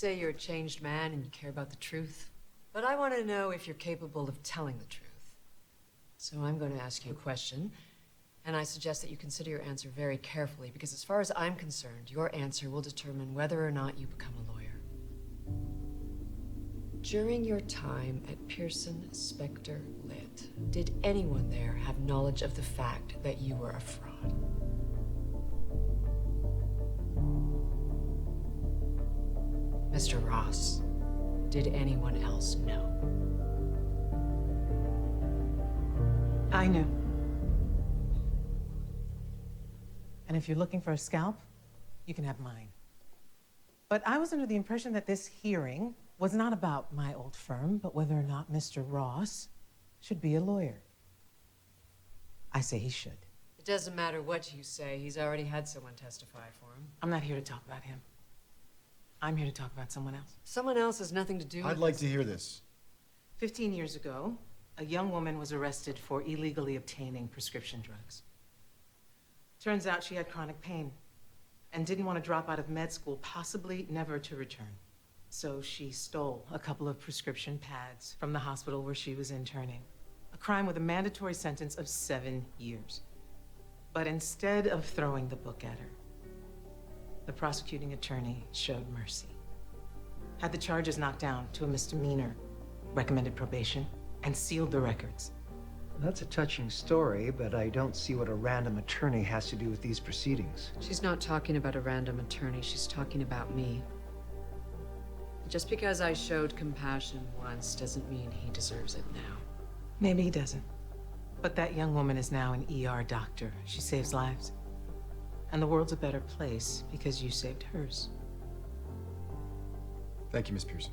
say you're a changed man and you care about the truth, but I want to know if you're capable of telling the truth. So I'm going to ask you a question, and I suggest that you consider your answer very carefully, because as far as I'm concerned, your answer will determine whether or not you become a lawyer. During your time at Pearson Specter Lit, did anyone there have knowledge of the fact that you were a fraud? Mr. Ross, did anyone else know? I knew. And if you're looking for a scalp, you can have mine. But I was under the impression that this hearing was not about my old firm, but whether or not Mr. Ross should be a lawyer. I say he should. It doesn't matter what you say. He's already had someone testify for him. I'm not here to talk about him. I'm here to talk about someone else. Someone else has nothing to do with I'd like to hear this. 15 years ago, a young woman was arrested for illegally obtaining prescription drugs. Turns out she had chronic pain and didn't want to drop out of med school, possibly never to return. So she stole a couple of prescription pads from the hospital where she was interning. A crime with a mandatory sentence of 7 years. But instead of throwing the book at her, the prosecuting attorney showed mercy. Had the charges knocked down to a misdemeanor, recommended probation, and sealed the records. That's a touching story, but I don't see what a random attorney has to do with these proceedings. She's not talking about a random attorney. She's talking about me. Just because I showed compassion once doesn't mean he deserves it now. Maybe he doesn't. But that young woman is now an ER doctor. She saves lives. And the world's a better place because you saved hers. Thank you, Miss Pearson.